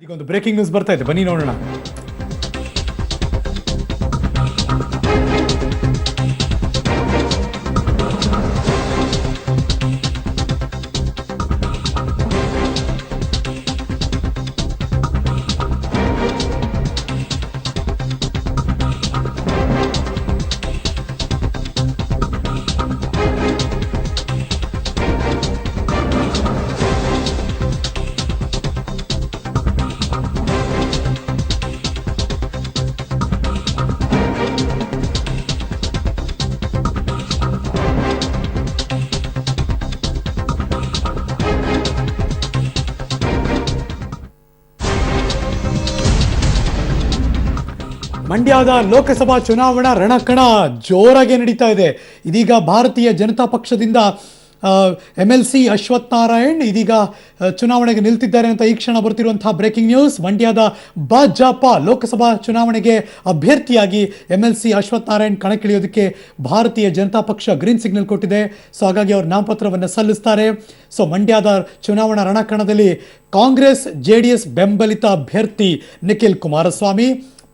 ಈಗ ಒಂದು breaking news ಬರ್ತಾ ಇದೆ, ಬನ್ನಿ ನೋಡೋಣ. ಮಂಡ್ಯದ ಲೋಕಸಭಾ ಚುನಾವಣಾ ರಣಕಣ ಜೋರಾಗಿ ನಡೀತಾ ಇದೆ. ಇದೀಗ ಭಾರತೀಯ ಜನತಾ ಪಕ್ಷದಿಂದ MLC ಅಶ್ವಥ್ ನಾರಾಯಣ್ ಇದೀಗ ಚುನಾವಣೆಗೆ ನಿಲ್ತಿದ್ದಾರೆ ಅಂತ ಈ ಕ್ಷಣ ಬರ್ತಿರುವಂತಹ ಬ್ರೇಕಿಂಗ್ ನ್ಯೂಸ್. ಮಂಡ್ಯದ ಭಾಜಪ ಲೋಕಸಭಾ ಚುನಾವಣೆಗೆ ಅಭ್ಯರ್ಥಿಯಾಗಿ MLC ಅಶ್ವಥ್ ನಾರಾಯಣ್ ಕಣಕ್ಕಿಳಿಯೋದಕ್ಕೆ ಭಾರತೀಯ ಜನತಾ ಪಕ್ಷ ಗ್ರೀನ್ ಸಿಗ್ನಲ್ ಕೊಟ್ಟಿದೆ. ಸೊ ಹಾಗಾಗಿ ಅವರು ನಾಮಪತ್ರವನ್ನು ಸಲ್ಲಿಸ್ತಾರೆ. ಸೊ ಮಂಡ್ಯದ ಚುನಾವಣಾ ರಣಕಣದಲ್ಲಿ ಕಾಂಗ್ರೆಸ್ JDS ಬೆಂಬಲಿತ ಅಭ್ಯರ್ಥಿ ನಿಖಿಲ್ ಕುಮಾರಸ್ವಾಮಿ,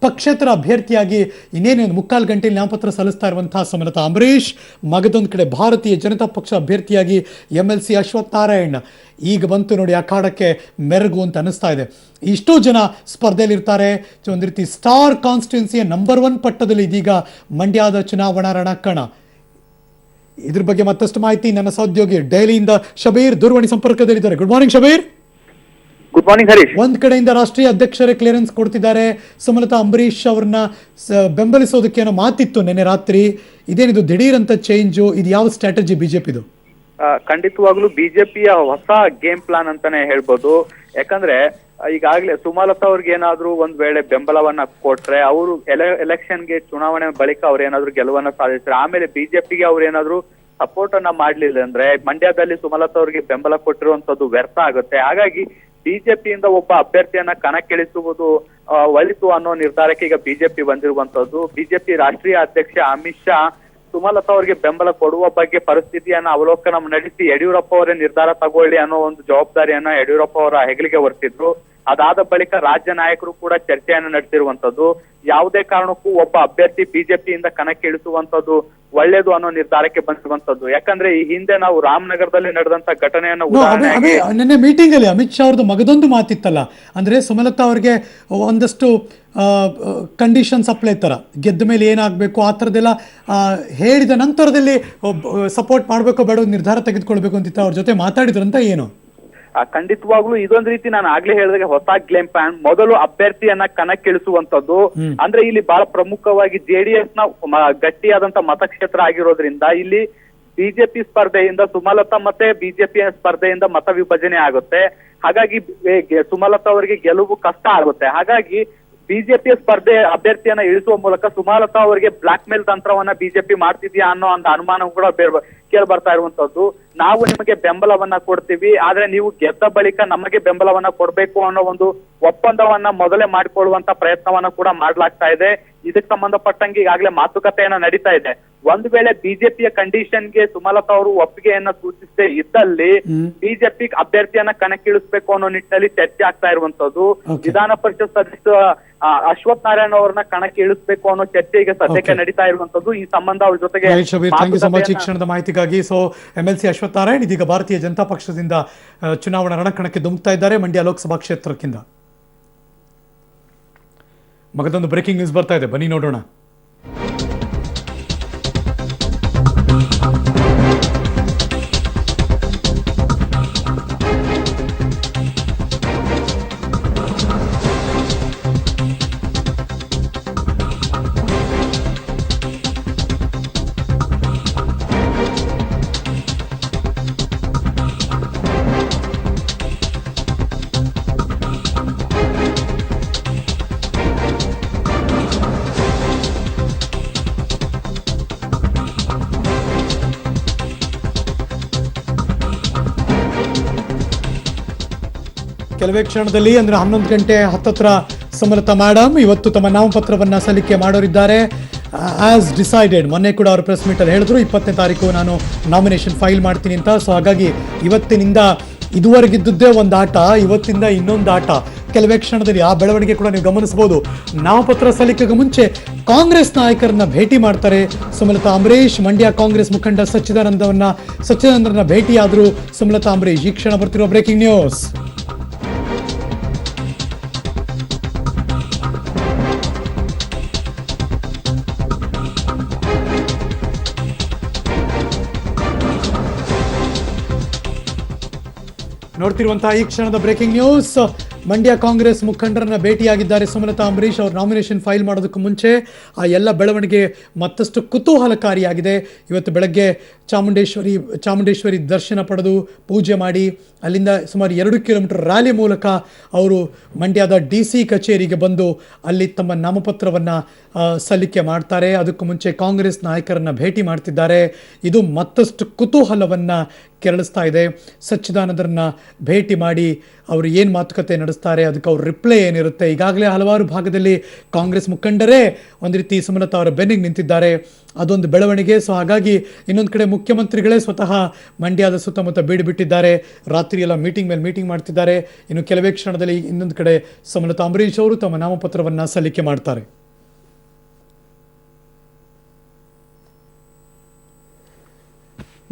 ಪಕ್ಷೇತರ ಅಭ್ಯರ್ಥಿಯಾಗಿ ಇನ್ನೇನು ಮುಕ್ಕಾಲು ಗಂಟೆಯಲ್ಲಿ ನಾಮಪತ್ರ ಸಲ್ಲಿಸ್ತಾ ಇರುವಂತಹ ಸುಮಲತಾ ಅಂಬರೀಶ್, ಮಗದೊಂದು ಕಡೆ ಭಾರತೀಯ ಜನತಾ ಪಕ್ಷ ಅಭ್ಯರ್ಥಿಯಾಗಿ MLC ಅಶ್ವಥ್ ನಾರಾಯಣ್ ಈಗ ಬಂತು ನೋಡಿ ಅಖಾಡಕ್ಕೆ ಮೆರುಗು ಅಂತ ಅನ್ನಿಸ್ತಾ ಇದೆ. ಇಷ್ಟೋ ಜನ ಸ್ಪರ್ಧೆಯಲ್ಲಿರ್ತಾರೆ. ಒಂದು ರೀತಿ ಸ್ಟಾರ್ ಕಾನ್ಸ್ಟಿಟ್ಯೂನ್ಸಿಯ ನಂಬರ್ 1 ಪಟ್ಟದಲ್ಲಿ ಇದೀಗ ಮಂಡ್ಯದ ಚುನಾವಣಾ ರಣಕಣ. ಇದ್ರ ಬಗ್ಗೆ ಮತ್ತಷ್ಟು ಮಾಹಿತಿ ನನ್ನ ಸಹೋದ್ಯೋಗಿ ದೆಹಲಿಯಿಂದ ಶಬೀರ್ ದೂರವಾಣಿ ಸಂಪರ್ಕದಲ್ಲಿದ್ದಾರೆ. Good morning Shabeer. Good morning Harish. ಒಂದ್ ಕಡೆಯಿಂದ ರಾಷ್ಟ್ರೀಯ ಅಧ್ಯಕ್ಷರೇ ಕ್ಲಿಯರೆನ್ಸ್ ಕೊಡ್ತಿದ್ದಾರೆ. ಸುಮಲತಾ ಅಂಬರೀಶ್ ಅವ್ರನ್ನ ಬೆಂಬಲಿಸೋದಕ್ಕೆ ಏನೋ ಮಾತಿತ್ತು ನಿನ್ನೆ ರಾತ್ರಿ. ಇದೇನಿದು ದಿಢೀರ್ ಅಂತ ಚೇಂಜು? ಇದು ಯಾವ ಸ್ಟ್ರಾಟಜಿ ಬಿಜೆಪಿದು? ಖಂಡಿತವಾಗ್ಲೂ ಬಿಜೆಪಿಯ ಹೊಸ ಗೇಮ್ ಪ್ಲಾನ್ ಅಂತಾನೆ ಹೇಳ್ಬೋದು. ಯಾಕಂದ್ರೆ ಈಗಾಗಲೇ ಸುಮಲತಾ ಅವ್ರಿಗೆ ಏನಾದ್ರು ಒಂದ್ ವೇಳೆ ಬೆಂಬಲವನ್ನ ಕೊಟ್ರೆ, ಅವರು ಎಲೆಕ್ಷನ್ಗೆ ಚುನಾವಣೆ ಬಳಿಕ ಅವ್ರು ಏನಾದ್ರು ಗೆಲುವನ್ನ ಸಾಧಿಸ್ತಾರೆ, ಆಮೇಲೆ ಬಿಜೆಪಿಗೆ ಅವ್ರು ಏನಾದ್ರು ಸಪೋರ್ಟ್ ಅನ್ನ ಮಾಡ್ಲಿಲ್ಲ ಅಂದ್ರೆ ಮಂಡ್ಯದಲ್ಲಿ ಸುಮಲತಾ ಅವ್ರಿಗೆ ಬೆಂಬಲ ಕೊಟ್ಟಿರುವಂತದ್ದು ವ್ಯರ್ಥ ಆಗುತ್ತೆ. ಹಾಗಾಗಿ ಬಿಜೆಪಿಯಿಂದ ಒಬ್ಬ ಅಭ್ಯರ್ಥಿಯನ್ನ ಕಣಕ್ಕಿಳಿಸುವುದು ಒಳಿತು ಅನ್ನೋ ನಿರ್ಧಾರಕ್ಕೆ ಈಗ ಬಿಜೆಪಿ ಬಂದಿರುವಂತದ್ದು. ಬಿಜೆಪಿ ರಾಷ್ಟ್ರೀಯ ಅಧ್ಯಕ್ಷ ಅಮಿತ್ ಶಾ ಸುಮಲತಾ ಅವರಿಗೆ ಬೆಂಬಲ ಕೊಡುವ ಬಗ್ಗೆ ಪರಿಸ್ಥಿತಿಯನ್ನ ಅವಲೋಕನ ನಡೆಸಿ ಯಡಿಯೂರಪ್ಪ ಅವರೇ ನಿರ್ಧಾರ ತಗೊಳ್ಳಿ ಅನ್ನೋ ಒಂದು ಜವಾಬ್ದಾರಿಯನ್ನ ಯಡಿಯೂರಪ್ಪ ಅವರ ಹೆಗಲಿಗೆ ಹೊರಿಸಿದ್ರು. ಅದಾದ ಬಳಿಕ ರಾಜ್ಯ ನಾಯಕರು ಕೂಡ ಚರ್ಚೆಯನ್ನ ನಡೆಸಿರುವಂತದ್ದು. ಯಾವುದೇ ಕಾರಣಕ್ಕೂ ಒಬ್ಬ ಅಭ್ಯರ್ಥಿ ಬಿಜೆಪಿಯಿಂದ ಕಣಕ್ಕಿಳಿಸುವಂತದ್ದು ಒಳ್ಳೇದು ಅನ್ನೋ ನಿರ್ಧಾರಕ್ಕೆ ಬಂದಿರುವಂತದ್ದು. ಯಾಕಂದ್ರೆ ಈ ಹಿಂದೆ ನಾವು ರಾಮನಗರದಲ್ಲಿ ನಡೆದಂತ ಘಟನೆಯನ್ನು ನಿನ್ನೆ ಮೀಟಿಂಗ್ ಅಲ್ಲಿ ಅಮಿತ್ ಶಾ ಅವ್ರದ್ದು ಮಗದೊಂದು ಮಾತಿತ್ತಲ್ಲ, ಅಂದ್ರೆ ಸುಮಲತಾ ಅವ್ರಿಗೆ ಒಂದಷ್ಟು ಕಂಡೀಷನ್ಸ್ ಅಪ್ಲೈ ತರ ಗೆದ್ದ ಮೇಲೆ ಏನಾಗಬೇಕು ಆ ಥರದ್ದೆಲ್ಲ ಹೇಳಿದ ನಂತರದಲ್ಲಿ ಸಪೋರ್ಟ್ ಮಾಡಬೇಕೋ ಬೇಡ ನಿರ್ಧಾರ ತೆಗೆದುಕೊಳ್ಬೇಕು ಅಂತಿತ್ತು. ಅವ್ರ ಜೊತೆ ಮಾತಾಡಿದ್ರಂತ ಏನು? ಖಂಡಿತವಾಗ್ಲೂ ಇದೊಂದು ರೀತಿ ನಾನು ಆಗ್ಲೇ ಹೇಳಿದಾಗ ಹೊಸ ಗೇಮ್ ಪ್ಲಾನ್. ಮೊದಲು ಅಭ್ಯರ್ಥಿಯನ್ನ ಕಣಕ್ಕಿಳಿಸುವಂತದ್ದು. ಅಂದ್ರೆ ಇಲ್ಲಿ ಬಹಳ ಪ್ರಮುಖವಾಗಿ JDS ನ ಗಟ್ಟಿಯಾದಂತ ಮತಕ್ಷೇತ್ರ ಆಗಿರೋದ್ರಿಂದ ಇಲ್ಲಿ ಬಿಜೆಪಿ ಸ್ಪರ್ಧೆಯಿಂದ ಸುಮಲತಾ ಮತ್ತೆ ಬಿಜೆಪಿ ಸ್ಪರ್ಧೆಯಿಂದ ಮತ ವಿಭಜನೆ ಆಗುತ್ತೆ. ಹಾಗಾಗಿ ಸುಮಲತಾ ಅವರಿಗೆ ಗೆಲುವು ಕಷ್ಟ ಆಗುತ್ತೆ. ಹಾಗಾಗಿ ಬಿಜೆಪಿಯ ಸ್ಪರ್ಧೆ ಅಭ್ಯರ್ಥಿಯನ್ನ ಇಳಿಸುವ ಮೂಲಕ ಸುಮಲತಾ ಅವರಿಗೆ ಬ್ಲಾಕ್ ಮೇಲ್ ತಂತ್ರವನ್ನ ಬಿಜೆಪಿ ಮಾಡ್ತಿದ್ಯಾ ಅನ್ನೋ ಒಂದು ಅನುಮಾನ ಕೂಡ ಕೇಳಿ ಬರ್ತಾ ಇರುವಂತದ್ದು. ನಾವು ನಿಮಗೆ ಬೆಂಬಲವನ್ನ ಕೊಡ್ತೀವಿ, ಆದ್ರೆ ನೀವು ಗೆದ್ದ ಬಳಿಕ ನಮಗೆ ಬೆಂಬಲವನ್ನ ಕೊಡ್ಬೇಕು ಅನ್ನೋ ಒಂದು ಒಪ್ಪಂದವನ್ನ ಮೊದಲೇ ಮಾಡಿಕೊಳ್ಳುವಂತ ಪ್ರಯತ್ನವನ್ನ ಕೂಡ ಮಾಡ್ಲಾಗ್ತಾ ಇದೆ. ಇದಕ್ಕೆ ಸಂಬಂಧಪಟ್ಟಂಗೆ ಈಗಾಗಲೇ ಮಾತುಕತೆಯನ್ನ ನಡೀತಾ ಇದೆ. ಒಂದು ವೇಳೆ ಬಿಜೆಪಿಯ ಕಂಡೀಷನ್ಗೆ ಸುಮಲತಾ ಅವರು ಒಪ್ಪಿಗೆಯನ್ನ ಸೂಚಿಸದೇ ಇದ್ದಲ್ಲಿ ಬಿಜೆಪಿ ಅಭ್ಯರ್ಥಿಯನ್ನ ಕಣಕ್ಕಿಳಿಸ್ಬೇಕು ಅನ್ನೋ ನಿಟ್ಟಿನಲ್ಲಿ ಚರ್ಚೆ ಆಗ್ತಾ ಇರುವಂತದ್ದು. ವಿಧಾನ ಪರಿಷತ್ ಸದಸ್ಯ ಅಶ್ವಥ್ ನಾರಾಯಣ್ ಅವರನ್ನ ಕಣಕ್ಕೆ ಇಳಿಸಬೇಕು ಅನ್ನೋ ಚರ್ಚೆ ಈಗ ಸದ್ಯಕ್ಕೆ ನಡೀತಾ ಇರುವಂತದ್ದು. ಈ ಸಂಬಂಧ ಅವ್ರ ಜೊತೆಗೆ ಶಿಕ್ಷಣದ ಮಾಹಿತಿಗಾಗಿ. ಸೊ MLC ಅಶ್ವಥ್ ನಾರಾಯಣ್ ಇದೀಗ ಭಾರತೀಯ ಜನತಾ ಪಕ್ಷದಿಂದ ಚುನಾವಣಾ ರಣಕಣಕ್ಕೆ ಧುಮುಕ್ತಾ ಇದ್ದಾರೆ ಮಂಡ್ಯ ಲೋಕಸಭಾ ಕ್ಷೇತ್ರಕ್ಕಿಂತ. ಮಗದೊಂದು ಬ್ರೇಕಿಂಗ್ ನ್ಯೂಸ್ ಬರ್ತಾ ಇದೆ, ಬನ್ನಿ ನೋಡೋಣ. ಕೆಲವೇ ಕ್ಷಣದಲ್ಲಿ ಅಂದ್ರೆ 11 ಗಂಟೆ ಹತ್ತತ್ರ ಸುಮಲತಾ ಮೇಡಮ್ ಇವತ್ತು ತಮ್ಮ ನಾಮಪತ್ರವನ್ನು ಸಲ್ಲಿಕೆ ಮಾಡೋರಿದ್ದಾರೆ. ಆಸ್ ಡಿಸೈಡೆಡ್, ಮೊನ್ನೆ ಕೂಡ ಅವರು ಪ್ರೆಸ್ ಮೀಟಲ್ಲಿ ಹೇಳಿದ್ರು 20ನೇ ತಾರೀಕು ನಾನು ನಾಮಿನೇಷನ್ ಫೈಲ್ ಮಾಡ್ತೀನಿ ಅಂತ. ಸೊ ಹಾಗಾಗಿ ಇವತ್ತಿನಿಂದ ಇದುವರೆಗಿದ್ದದ್ದೇ ಒಂದು ಆಟ, ಇವತ್ತಿಂದ ಇನ್ನೊಂದು ಆಟ. ಕೆಲವೇ ಕ್ಷಣದಲ್ಲಿ ಆ ಬೆಳವಣಿಗೆ ಕೂಡ ನೀವು ಗಮನಿಸಬಹುದು. ನಾಮಪತ್ರ ಸಲ್ಲಿಕೆಗೆ ಮುಂಚೆ ಕಾಂಗ್ರೆಸ್ ನಾಯಕರನ್ನ ಭೇಟಿ ಮಾಡ್ತಾರೆ ಸುಮಲತಾ ಅಂಬರೀಶ್. ಮಂಡ್ಯ ಕಾಂಗ್ರೆಸ್ ಮುಖಂಡ ಸಚ್ಚಿದಾನಂದರನ್ನ ಭೇಟಿಯಾದರು ಸುಮಲತಾ ಅಂಬರೀಶ್. ಈ ಕ್ಷಣ ಬರ್ತಿರುವ ಬ್ರೇಕಿಂಗ್ ನ್ಯೂಸ್. ನೋಡ್ತಿರುವಂತಹ ಈ ಕ್ಷಣದ ಬ್ರೇಕಿಂಗ್ ನ್ಯೂಸ್. ಮಂಡ್ಯ ಕಾಂಗ್ರೆಸ್ ಮುಖಂಡರನ್ನ ಭೇಟಿಯಾಗಿದ್ದಾರೆ ಸುಮಲತಾ ಅಂಬರೀಶ್. ಅವರು ನಾಮಿನೇಷನ್ ಫೈಲ್ ಮಾಡೋದಕ್ಕೂ ಮುಂಚೆ ಆ ಎಲ್ಲ ಬೆಳವಣಿಗೆ ಮತ್ತಷ್ಟು ಕುತೂಹಲಕಾರಿಯಾಗಿದೆ. ಇವತ್ತು ಬೆಳಗ್ಗೆ ಚಾಮುಂಡೇಶ್ವರಿ ದರ್ಶನ ಪಡೆದು ಪೂಜೆ ಮಾಡಿ ಅಲ್ಲಿಂದ ಸುಮಾರು 2 ಕಿಲೋಮೀಟರ್ ರ್ಯಾಲಿ ಮೂಲಕ ಅವರು ಮಂಡ್ಯದ DC ಕಚೇರಿಗೆ ಬಂದು ಅಲ್ಲಿ ತಮ್ಮ ನಾಮಪತ್ರವನ್ನು ಸಲ್ಲಿಕೆ ಮಾಡ್ತಾರೆ. ಅದಕ್ಕೂ ಮುಂಚೆ ಕಾಂಗ್ರೆಸ್ ನಾಯಕರನ್ನ ಭೇಟಿ ಮಾಡ್ತಿದ್ದಾರೆ. ಇದು ಮತ್ತಷ್ಟು ಕುತೂಹಲವನ್ನು ಕೆರಳಿಸ್ತಾ ಇದೆ. ಸಚ್ಚಿದಾನಂದರನ್ನ ಭೇಟಿ ಮಾಡಿ ಅವರು ಏನು ಮಾತುಕತೆ ನಡೆಸ್ತಾರೆ, ಅದಕ್ಕೆ ಅವ್ರ ರಿಪ್ಲೈ ಏನಿರುತ್ತೆ. ಈಗಾಗಲೇ ಹಲವಾರು ಭಾಗದಲ್ಲಿ ಕಾಂಗ್ರೆಸ್ ಮುಖಂಡರೇ ಒಂದು ರೀತಿ ಸುಮಲತಾ ಅವರ ಬೆನ್ನಿಗೆ ನಿಂತಿದ್ದಾರೆ. ಅದೊಂದು ಬೆಳವಣಿಗೆ. ಸೊ ಹಾಗಾಗಿ ಇನ್ನೊಂದು ಕಡೆ ಮುಖ್ಯಮಂತ್ರಿಗಳೇ ಸ್ವತಃ ಮಂಡ್ಯದ ಸುತ್ತಮುತ್ತ ಬೀಡು ಬಿಟ್ಟಿದ್ದಾರೆ. ರಾತ್ರಿ ಎಲ್ಲ ಮೀಟಿಂಗ್ ಮೇಲೆ ಮೀಟಿಂಗ್ ಮಾಡ್ತಿದ್ದಾರೆ. ಇನ್ನು ಕೆಲವೇ ಕ್ಷಣದಲ್ಲಿ ಇನ್ನೊಂದು ಕಡೆ ಸುಮಲತಾ ಅಂಬರೀಶ್ ಅವರು ತಮ್ಮ ನಾಮಪತ್ರವನ್ನು ಸಲ್ಲಿಕೆ ಮಾಡ್ತಾರೆ.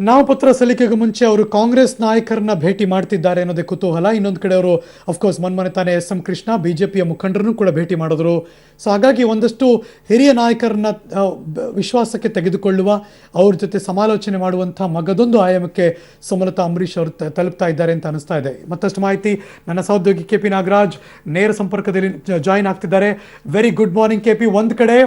ನಾಮಪತ್ರ ಸಲ್ಲಿಕೆಗೂ ಮುಂಚೆ ಅವರು ಕಾಂಗ್ರೆಸ್ ನಾಯಕರನ್ನ ಭೇಟಿ ಮಾಡ್ತಿದ್ದಾರೆ ಅನ್ನೋದೇ ಕುತೂಹಲ. ಇನ್ನೊಂದು ಕಡೆ ಅವರು ಅಫ್ಕೋರ್ಸ್ ಮೊನ್ನೆ ತಾನೇ SM ಕೃಷ್ಣ BJPಯ ಮುಖಂಡರನ್ನು ಕೂಡ ಭೇಟಿ ಮಾಡಿದ್ರು. ಸೊ ಹಾಗಾಗಿ ಒಂದಷ್ಟು ಹಿರಿಯ ನಾಯಕರನ್ನ ವಿಶ್ವಾಸಕ್ಕೆ ತೆಗೆದುಕೊಳ್ಳುವ, ಅವ್ರ ಜೊತೆ ಸಮಾಲೋಚನೆ ಮಾಡುವಂಥ ಮಗದೊಂದು ಆಯಾಮಕ್ಕೆ ಸುಮಲತಾ ಅಂಬರೀಶ್ ಅವರು ತಲುಪ್ತಾ ಇದ್ದಾರೆ ಅಂತ ಅನಿಸ್ತಾ ಇದೆ. ಮತ್ತಷ್ಟು ಮಾಹಿತಿ ನನ್ನ ಸಹೋದ್ಯೋಗಿ KP ನಾಗರಾಜ್ ನೇರ ಸಂಪರ್ಕದಲ್ಲಿ ಜಾಯಿನ್ ಆಗ್ತಿದ್ದಾರೆ. Very good morning KP. ಒಂದು ಕಡೆ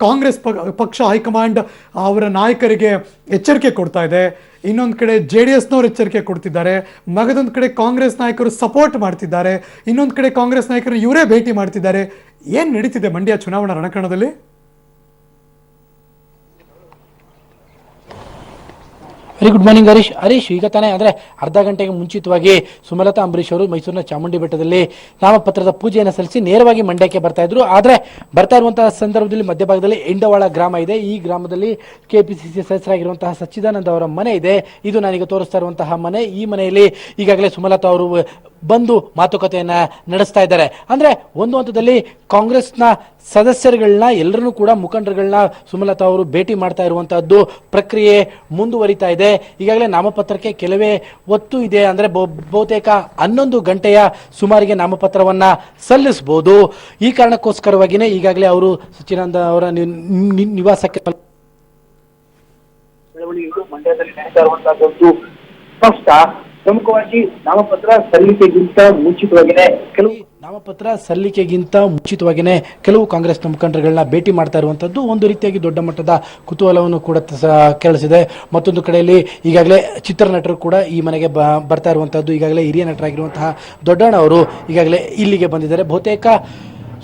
ಕಾಂಗ್ರೆಸ್ ಪಕ್ಷ ಹೈಕಮಾಂಡ್ ಅವರ ನಾಯಕರಿಗೆ ಎಚ್ಚರಿಕೆ ಕೊಡ್ತಾ ಇದೆ, ಇನ್ನೊಂದು ಕಡೆ JDSನವರು ಎಚ್ಚರಿಕೆ ಕೊಡ್ತಿದ್ದಾರೆ, ಮಗದೊಂದು ಕಡೆ ಕಾಂಗ್ರೆಸ್ ನಾಯಕರು ಸಪೋರ್ಟ್ ಮಾಡ್ತಿದ್ದಾರೆ, ಇನ್ನೊಂದು ಕಡೆ ಕಾಂಗ್ರೆಸ್ ನಾಯಕರು ಇವರೇ ಭೇಟಿ ಮಾಡ್ತಿದ್ದಾರೆ. ಏನು ನಡೀತಿದೆ ಮಂಡ್ಯ ಚುನಾವಣಾ ರಣಕಣದಲ್ಲಿ? Very good morning Harish. ಈಗ ತಾನೇ ಅಂದರೆ ಅರ್ಧ ಗಂಟೆಗೆ ಮುಂಚಿತವಾಗಿ ಸುಮಲತಾ ಅಂಬರೀಶ್ ಅವರು ಮೈಸೂರಿನ ಚಾಮುಂಡಿ ಬೆಟ್ಟದಲ್ಲಿ ನಾಮಪತ್ರದ ಪೂಜೆಯನ್ನು ಸಲ್ಲಿಸಿ ನೇರವಾಗಿ ಮಂಡ್ಯಕ್ಕೆ ಬರ್ತಾ ಇದ್ರು. ಆದರೆ ಬರ್ತಾ ಇರುವಂತಹ ಸಂದರ್ಭದಲ್ಲಿ ಮಧ್ಯಭಾಗದಲ್ಲಿ ಎಂಡವಾಳ ಗ್ರಾಮ ಇದೆ. ಈ ಗ್ರಾಮದಲ್ಲಿ KPCC ಸದಸ್ಯರಾಗಿರುವಂತಹ ಸಚ್ಚಿದಾನಂದ ಅವರ ಮನೆ ಇದೆ. ಇದು ನಾನೀಗ ತೋರಿಸ್ತಾ ಇರುವಂತಹ ಮನೆ. ಈ ಮನೆಯಲ್ಲಿ ಈಗಾಗಲೇ ಸುಮಲತಾ ಅವರು ಬಂದು ಮಾತುಕತೆಯನ್ನ ನಡೆಸ್ತಾ ಇದ್ದಾರೆ. ಅಂದ್ರೆ ಒಂದು ಹಂತದಲ್ಲಿ ಕಾಂಗ್ರೆಸ್ನ ಸದಸ್ಯರುಗಳನ್ನ ಎಲ್ಲರನ್ನೂ ಕೂಡ ಮುಖಂಡರುಗಳನ್ನ ಸುಮಲತಾ ಅವರು ಭೇಟಿ ಮಾಡ್ತಾ ಇರುವಂತಹದ್ದು ಪ್ರಕ್ರಿಯೆ ಮುಂದುವರಿತಾ ಇದೆ. ಈಗಾಗಲೇ ನಾಮಪತ್ರಕ್ಕೆ ಕೆಲವೇ ಹೊತ್ತು ಇದೆ. ಅಂದ್ರೆ ಬಹುತೇಕ 11 ಗಂಟೆಯ ಸುಮಾರಿಗೆ ನಾಮಪತ್ರವನ್ನ ಸಲ್ಲಿಸಬಹುದು. ಈ ಕಾರಣಕ್ಕೋಸ್ಕರವಾಗಿಯೇ ಈಗಾಗಲೇ ಅವರು ಸಚ್ಚಿದಾನಂದ ಅವರ ನಿವಾಸಕ್ಕೆ ಮಂಡ್ಯದಲ್ಲಿ ನಡೀತಾ ಇರುವಂತಹದ್ದು ಸ್ಪಷ್ಟ. ಪ್ರಮುಖವಾಗಿ ನಾಮಪತ್ರ ಸಲ್ಲಿಕೆಗಿಂತ ಮುಂಚಿತವಾಗಿಯೇ ಕೆಲವು ಕಾಂಗ್ರೆಸ್ನ ಮುಖಂಡರುಗಳನ್ನ ಭೇಟಿ ಮಾಡ್ತಾ ಇರುವಂತದ್ದು ಒಂದು ರೀತಿಯಾಗಿ ದೊಡ್ಡ ಮಟ್ಟದ ಕುತೂಹಲವನ್ನು ಕೂಡ ಕೆರಳಿಸಿದೆ. ಮತ್ತೊಂದು ಕಡೆಯಲ್ಲಿ ಈಗಾಗಲೇ ಚಿತ್ರನಟರು ಕೂಡ ಈ ಮನೆಗೆ ಬರ್ತಾ ಇರುವಂತದ್ದು. ಈಗಾಗಲೇ ಹಿರಿಯ ನಟರಾಗಿರುವಂತಹ ದೊಡ್ಡಣ್ಣ ಅವರು ಈಗಾಗಲೇ ಇಲ್ಲಿಗೆ ಬಂದಿದ್ದಾರೆ. ಬಹುತೇಕ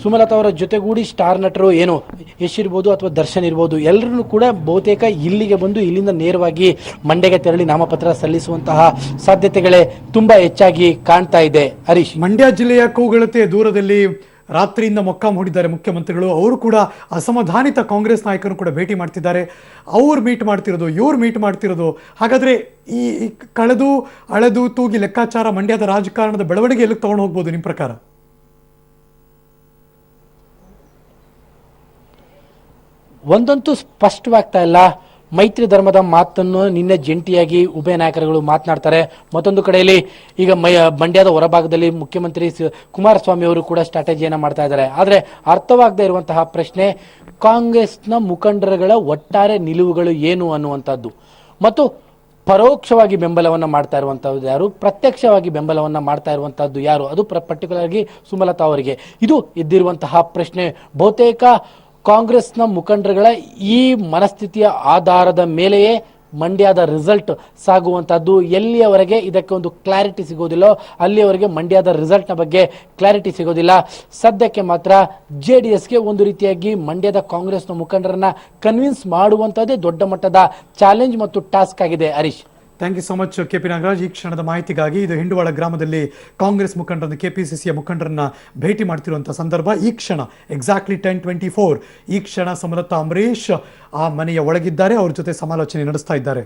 ಸುಮಲತಾ ಅವರ ಜೊತೆಗೂಡಿ ಸ್ಟಾರ್ ನಟರು ಏನು ಯಶ್ ಇರ್ಬೋದು ಅಥವಾ ದರ್ಶನ್ ಇರ್ಬೋದು, ಎಲ್ಲರನ್ನೂ ಕೂಡ ಬಹುತೇಕ ಇಲ್ಲಿಗೆ ಬಂದು ಇಲ್ಲಿಂದ ನೇರವಾಗಿ ಮಂಡ್ಯಗೆ ತೆರಳಿ ನಾಮಪತ್ರ ಸಲ್ಲಿಸುವಂತಹ ಸಾಧ್ಯತೆಗಳೇ ತುಂಬಾ ಹೆಚ್ಚಾಗಿ ಕಾಣ್ತಾ ಇದೆ. ಹರೀಶ್, ಮಂಡ್ಯ ಜಿಲ್ಲೆಯ ಕೂಗಳತೆ ದೂರದಲ್ಲಿ ರಾತ್ರಿಯಿಂದ ಮೊಕ್ಕಾಂ ಹೂಡಿದ್ದಾರೆ ಮುಖ್ಯಮಂತ್ರಿಗಳು. ಅವರು ಕೂಡ ಅಸಮಾಧಾನಿತ ಕಾಂಗ್ರೆಸ್ ನಾಯಕರು ಕೂಡ ಭೇಟಿ ಮಾಡ್ತಿದ್ದಾರೆ. ಅವ್ರು ಮೀಟ್ ಮಾಡ್ತಿರೋದು, ಇವ್ರು ಮೀಟ್ ಮಾಡ್ತಿರೋದು. ಹಾಗಾದ್ರೆ ಈ ಕಳೆದು ಅಳೆದು ತೂಗಿ ಲೆಕ್ಕಾಚಾರ ಮಂಡ್ಯದ ರಾಜಕಾರಣದ ಬೆಳವಣಿಗೆ ಎಲ್ಲಿಗೆ ತಗೊಂಡು ಹೋಗ್ಬೋದು ನಿಮ್ಮ ಪ್ರಕಾರ? ಒಂದಂತೂ ಸ್ಪಷ್ಟವಾಗ್ತಾ ಇಲ್ಲ. ಮೈತ್ರಿ ಧರ್ಮದ ಮಾತನ್ನು ನಿನ್ನೆ ಜಂಟಿಯಾಗಿ ಉಭಯ ನಾಯಕರುಗಳು ಮಾತನಾಡ್ತಾರೆ. ಮತ್ತೊಂದು ಕಡೆಯಲ್ಲಿ ಈಗ ಮಂಡ್ಯದ ಹೊರಭಾಗದಲ್ಲಿ ಮುಖ್ಯಮಂತ್ರಿ ಕುಮಾರಸ್ವಾಮಿ ಅವರು ಕೂಡ ಸ್ಟ್ರಾಟಜಿಯನ್ನು ಮಾಡ್ತಾ ಇದ್ದಾರೆ. ಆದರೆ ಅರ್ಥವಾಗದೇ ಇರುವಂತಹ ಪ್ರಶ್ನೆ, ಕಾಂಗ್ರೆಸ್ನ ಮುಖಂಡರುಗಳ ಒಟ್ಟಾರೆ ನಿಲುವುಗಳು ಏನು ಅನ್ನುವಂಥದ್ದು. ಮತ್ತು ಪರೋಕ್ಷವಾಗಿ ಬೆಂಬಲವನ್ನು ಮಾಡ್ತಾ ಇರುವಂತಹದ್ದು ಯಾರು, ಪ್ರತ್ಯಕ್ಷವಾಗಿ ಬೆಂಬಲವನ್ನು ಮಾಡ್ತಾ ಇರುವಂತಹದ್ದು ಯಾರು, ಅದು ಪರ್ಟಿಕ್ಯುಲರ್ ಆಗಿ ಸುಮಲತಾ ಅವರಿಗೆ ಇದು ಎದ್ದಿರುವಂತಹ ಪ್ರಶ್ನೆ. ಬಹುತೇಕ ಕಾಂಗ್ರೆಸ್ನ ಮುಖಂಡರುಗಳ ಈ ಮನಸ್ಥಿತಿಯ ಆಧಾರದ ಮೇಲೆಯೇ ಮಂಡ್ಯದ ರಿಸಲ್ಟ್ ಸಾಗುವಂತಹದ್ದು. ಎಲ್ಲಿಯವರೆಗೆ ಇದಕ್ಕೆ ಒಂದು ಕ್ಲಾರಿಟಿ ಸಿಗೋದಿಲ್ಲೋ ಅಲ್ಲಿಯವರೆಗೆ ಮಂಡ್ಯದ ರಿಸಲ್ಟ್ನ ಬಗ್ಗೆ ಕ್ಲಾರಿಟಿ ಸಿಗೋದಿಲ್ಲ. ಸದ್ಯಕ್ಕೆ ಮಾತ್ರ JDSಗೆ ಒಂದು ರೀತಿಯಾಗಿ ಮಂಡ್ಯದ ಕಾಂಗ್ರೆಸ್ನ ಮುಖಂಡರನ್ನ ಕನ್ವಿನ್ಸ್ ಮಾಡುವಂಥದ್ದೇ ದೊಡ್ಡ ಮಟ್ಟದ ಚಾಲೆಂಜ್ ಮತ್ತು ಟಾಸ್ಕ್ ಆಗಿದೆ. Harish, thank you so much KP Nagaraj. ಈ ಕ್ಷಣದ ಮಾಹಿತಿಗಾಗಿ ಇದು ಹಿಂಡವಾಳ ಗ್ರಾಮದಲ್ಲಿ ಕಾಂಗ್ರೆಸ್ ಮುಖಂಡರನ್ನು KPCCಯ ಮುಖಂಡರನ್ನ ಭೇಟಿ ಮಾಡ್ತಿರುವಂಥ ಸಂದರ್ಭ. ಈ ಕ್ಷಣ ಎಕ್ಸಾಕ್ಟ್ಲಿ 10:24 ಈ ಕ್ಷಣ ಸುಮಲತಾ ಅಂಬರೀಶ್ ಆ ಮನೆಯ ಒಳಗಿದ್ದಾರೆ. ಅವ್ರ ಜೊತೆ ಸಮಾಲೋಚನೆ ನಡೆಸ್ತಾ ಇದ್ದಾರೆ.